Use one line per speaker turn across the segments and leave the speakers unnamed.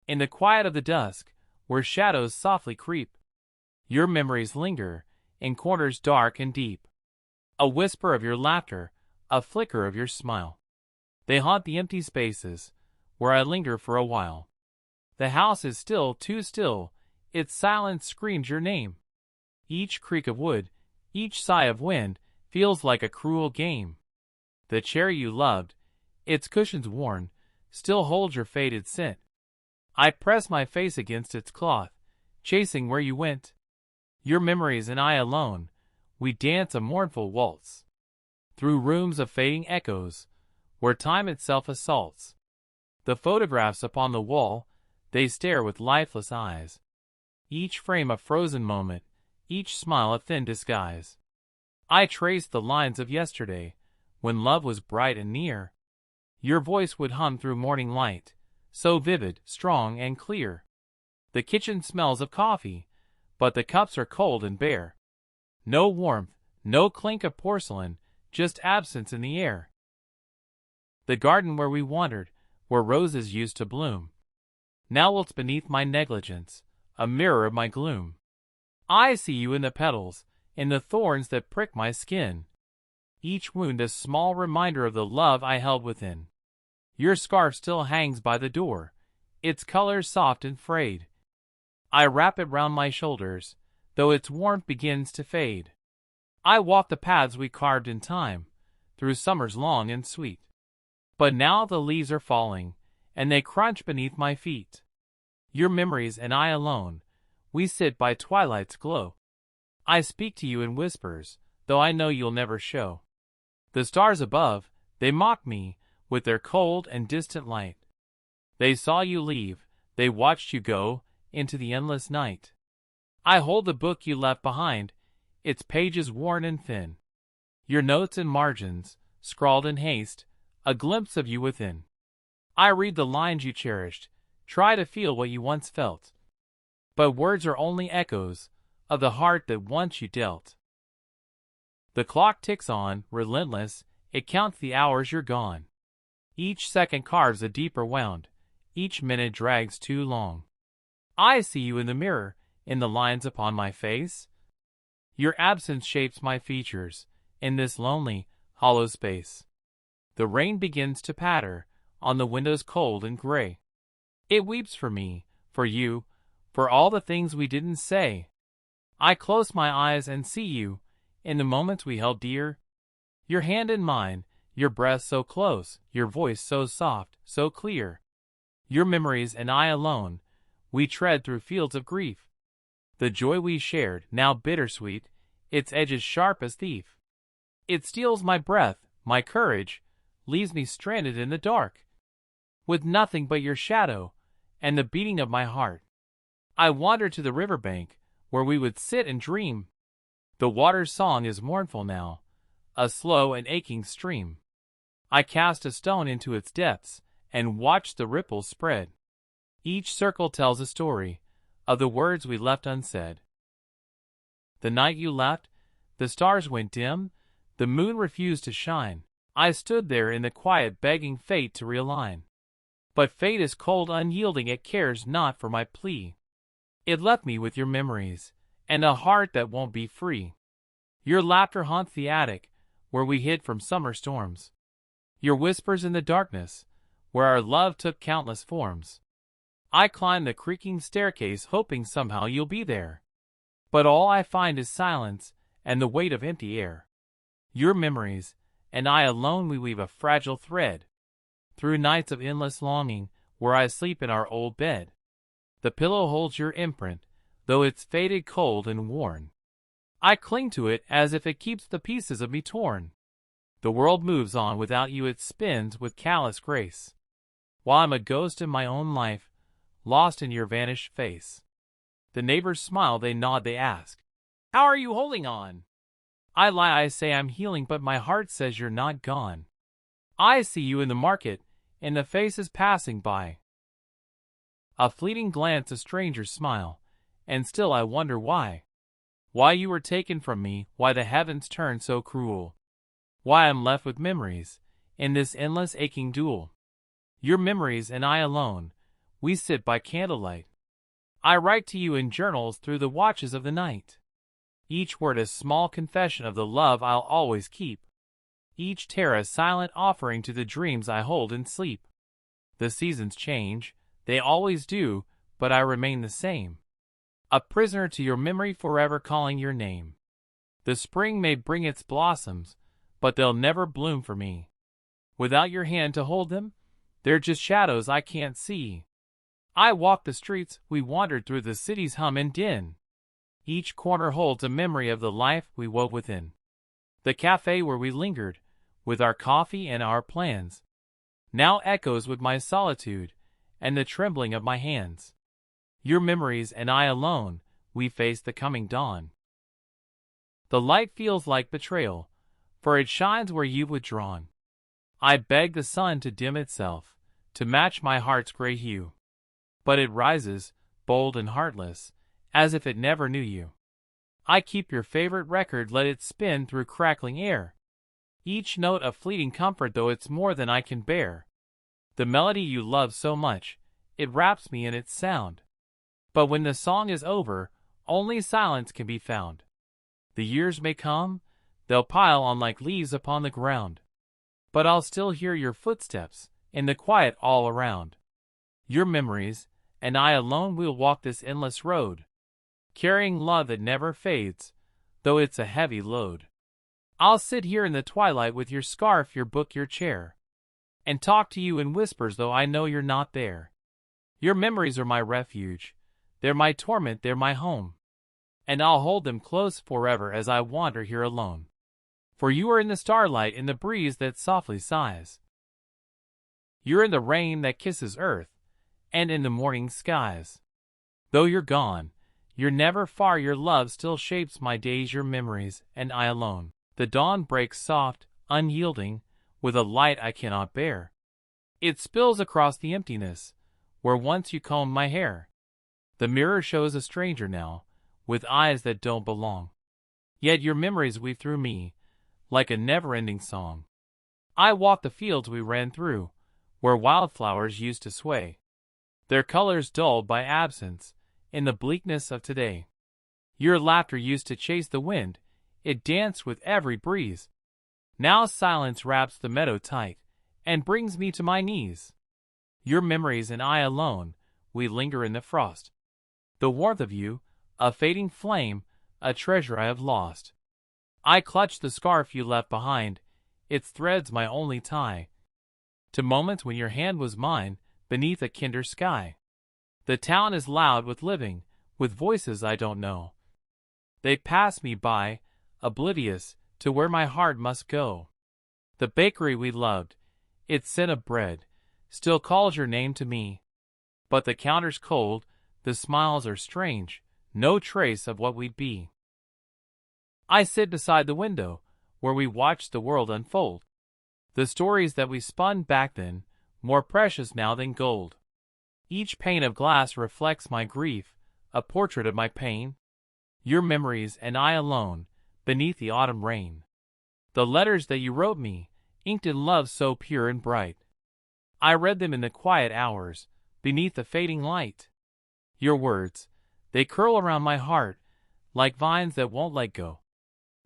In the quiet of the dusk, where shadows softly creep, your memories linger in corners dark and deep. A whisper of your laughter, a flicker of your smile. They haunt the empty spaces where I linger for a while. The house is still, too still, its silence screams your name. Each creak of wood, each sigh of wind, feels like a cruel game. The chair you loved, its cushions worn, still holds your faded scent. I press my face against its cloth, chasing where you went. Your memories and I alone, we dance a mournful waltz. Through rooms of fading echoes, where time itself assaults. The photographs upon the wall, they stare with lifeless eyes. Each frame a frozen moment, each smile a thin disguise. I trace the lines of yesterday, when love was bright and near. Your voice would hum through morning light, so vivid, strong, and clear. The kitchen smells of coffee, but the cups are cold and bare. No warmth, no clink of porcelain, just absence in the air. The garden where we wandered, where roses used to bloom, now wilts beneath my negligence, a mirror of my gloom. I see you in the petals, in the thorns that prick my skin. Each wound a small reminder of the love I held within. Your scarf still hangs by the door, its colors soft and frayed. I wrap it round my shoulders, though its warmth begins to fade. I walk the paths we carved in time, through summers long and sweet. But now the leaves are falling, and they crunch beneath my feet. Your memories and I alone, we sit by twilight's glow. I speak to you in whispers, though I know you'll never show. The stars above, they mock me, with their cold and distant light. They saw you leave, they watched you go, into the endless night. I hold the book you left behind, its pages worn and thin. Your notes and margins, scrawled in haste, a glimpse of you within. I read the lines you cherished, try to feel what you once felt. But words are only echoes of the heart that once you dealt. The clock ticks on, relentless, it counts the hours you're gone. Each second carves a deeper wound, each minute drags too long. I see you in the mirror, in the lines upon my face. Your absence shapes my features, in this lonely, hollow space. The rain begins to patter on the windows cold and gray. It weeps for me, for you, for all the things we didn't say. I close my eyes and see you, in the moments we held dear. Your hand in mine, your breath so close, your voice so soft, so clear. Your memories and I alone, we tread through fields of grief. The joy we shared, now bittersweet, its edges sharp as thief. It steals my breath, my courage, leaves me stranded in the dark, with nothing but your shadow, and the beating of my heart. I wander to the riverbank, where we would sit and dream. The water's song is mournful now, a slow and aching stream. I cast a stone into its depths, and watch the ripples spread. Each circle tells a story, of the words we left unsaid. The night you left, the stars went dim, the moon refused to shine. I stood there in the quiet begging fate to realign. But fate is cold, unyielding, it cares not for my plea. It left me with your memories, and a heart that won't be free. Your laughter haunts the attic, where we hid from summer storms. Your whispers in the darkness, where our love took countless forms. I climb the creaking staircase hoping somehow you'll be there. But all I find is silence and the weight of empty air. Your memories, and I alone, we weave a fragile thread through nights of endless longing, where I sleep in our old bed. The pillow holds your imprint, though it's faded, cold, and worn. I cling to it as if it keeps the pieces of me torn. The world moves on without you, it spins with callous grace, while I'm a ghost in my own life, lost in your vanished face. The neighbors smile, they nod, they ask, "How are you holding on?" I lie, I say I'm healing, but my heart says you're not gone. I see you in the market, in the faces passing by. A fleeting glance, a stranger's smile, and still I wonder why. Why you were taken from me, why the heavens turn so cruel. Why I'm left with memories, in this endless aching duel. Your memories and I alone, we sit by candlelight. I write to you in journals through the watches of the night. Each word a small confession of the love I'll always keep. Each tear a silent offering to the dreams I hold in sleep. The seasons change, they always do, but I remain the same. A prisoner to your memory, forever calling your name. The spring may bring its blossoms, but they'll never bloom for me. Without your hand to hold them, they're just shadows I can't see. I walk the streets, we wandered through the city's hum and din. Each corner holds a memory of the life we wove within. The cafe where we lingered, with our coffee and our plans, now echoes with my solitude and the trembling of my hands. Your memories and I alone, we face the coming dawn. The light feels like betrayal, for it shines where you've withdrawn. I beg the sun to dim itself, to match my heart's gray hue. But it rises, bold and heartless, as if it never knew you. I keep your favorite record, let it spin through crackling air. Each note a fleeting comfort, though it's more than I can bear. The melody you love so much, it wraps me in its sound. But when the song is over, only silence can be found. The years may come, they'll pile on like leaves upon the ground. But I'll still hear your footsteps, in the quiet all around. Your memories, and I alone will walk this endless road, carrying love that never fades, though it's a heavy load. I'll sit here in the twilight with your scarf, your book, your chair, and talk to you in whispers, though I know you're not there. Your memories are my refuge, they're my torment, they're my home, and I'll hold them close forever as I wander here alone. For you are in the starlight, in the breeze that softly sighs. You're in the rain that kisses earth, and in the morning skies. Though you're gone, you're never far, your love still shapes my days, your memories, and I alone. The dawn breaks soft, unyielding, with a light I cannot bear. It spills across the emptiness, where once you combed my hair. The mirror shows a stranger now, with eyes that don't belong. Yet your memories weave through me, like a never-ending song. I walk the fields we ran through, where wildflowers used to sway, their colors dulled by absence, in the bleakness of today. Your laughter used to chase the wind, it danced with every breeze. Now silence wraps the meadow tight, and brings me to my knees. Your memories and I alone, we linger in the frost. The warmth of you, a fading flame, a treasure I have lost. I clutch the scarf you left behind, its threads my only tie, to moments when your hand was mine, beneath a kinder sky. The town is loud with living, with voices I don't know. They pass me by, oblivious, to where my heart must go. The bakery we loved, its scent of bread, still calls your name to me. But the counter's cold, the smiles are strange, no trace of what we'd be. I sit beside the window, where we watched the world unfold. The stories that we spun back then, more precious now than gold. Each pane of glass reflects my grief, a portrait of my pain. Your memories and I alone, beneath the autumn rain. The letters that you wrote me, inked in love so pure and bright. I read them in the quiet hours, beneath the fading light. Your words, they curl around my heart, like vines that won't let go.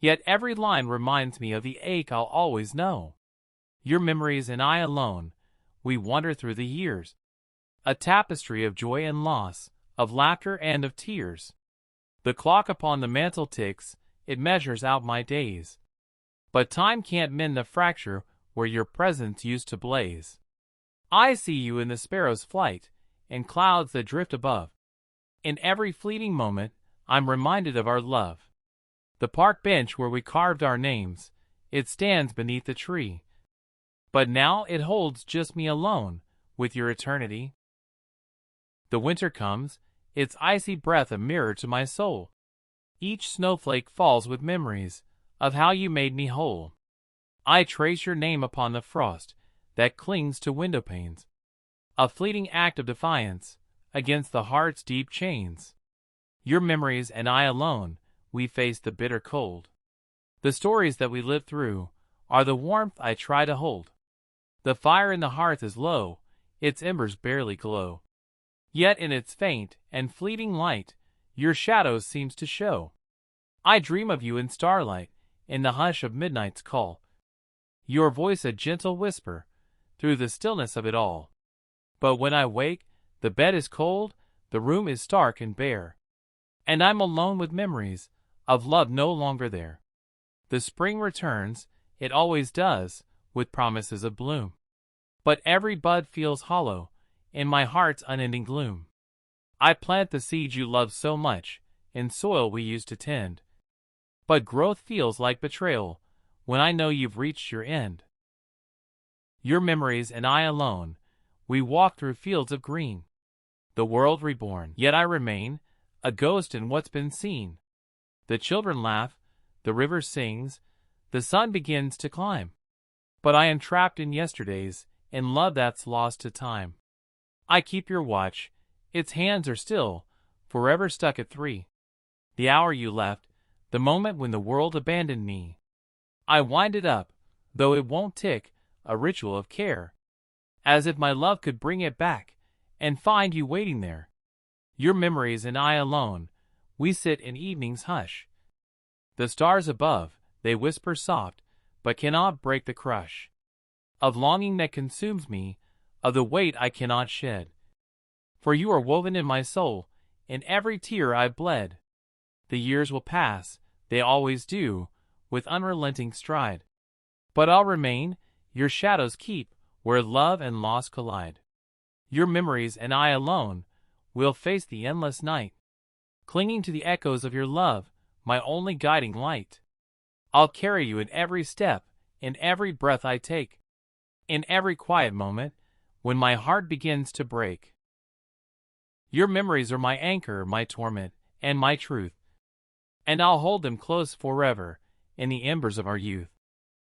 Yet every line reminds me of the ache I'll always know. Your memories and I alone, we wander through the years. A tapestry of joy and loss, of laughter and of tears. The clock upon the mantel ticks, it measures out my days. But time can't mend the fracture where your presence used to blaze. I see you in the sparrow's flight, in clouds that drift above. In every fleeting moment, I'm reminded of our love. The park bench where we carved our names, it stands beneath the tree. But now it holds just me alone, with your eternity. The winter comes, its icy breath a mirror to my soul. Each snowflake falls with memories of how you made me whole. I trace your name upon the frost that clings to window panes. A fleeting act of defiance against the heart's deep chains. Your memories and I alone, we face the bitter cold. The stories that we lived through are the warmth I try to hold. The fire in the hearth is low, its embers barely glow. Yet in its faint and fleeting light, your shadow seems to show. I dream of you in starlight, in the hush of midnight's call. Your voice a gentle whisper, through the stillness of it all. But when I wake, the bed is cold, the room is stark and bare, and I'm alone with memories of love no longer there. The spring returns, it always does, with promises of bloom. But every bud feels hollow, in my heart's unending gloom. I plant the seeds you love so much, in soil we used to tend. But growth feels like betrayal, when I know you've reached your end. Your memories and I alone, we walk through fields of green. The world reborn, yet I remain, a ghost in what's been seen. The children laugh, the river sings, the sun begins to climb. But I am trapped in yesterdays, in love that's lost to time. I keep your watch, its hands are still, forever stuck at 3. The hour you left, the moment when the world abandoned me. I wind it up, though it won't tick, a ritual of care. As if my love could bring it back, and find you waiting there. Your memories and I alone, we sit in evening's hush. The stars above, they whisper soft, but cannot break the crush of longing that consumes me, of the weight I cannot shed. For you are woven in my soul, in every tear I've bled. The years will pass, they always do, with unrelenting stride. But I'll remain, your shadows keep, where love and loss collide. Your memories and I alone, will face the endless night, clinging to the echoes of your love, my only guiding light. I'll carry you in every step, in every breath I take, in every quiet moment, when my heart begins to break. Your memories are my anchor, my torment, and my truth, and I'll hold them close forever, in the embers of our youth.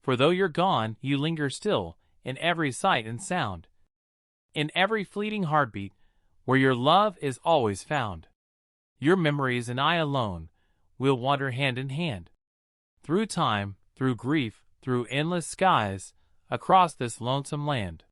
For though you're gone, you linger still, in every sight and sound, in every fleeting heartbeat, where your love is always found. Your memories and I alone, will wander hand in hand, through time, through grief, through endless skies, across this lonesome land.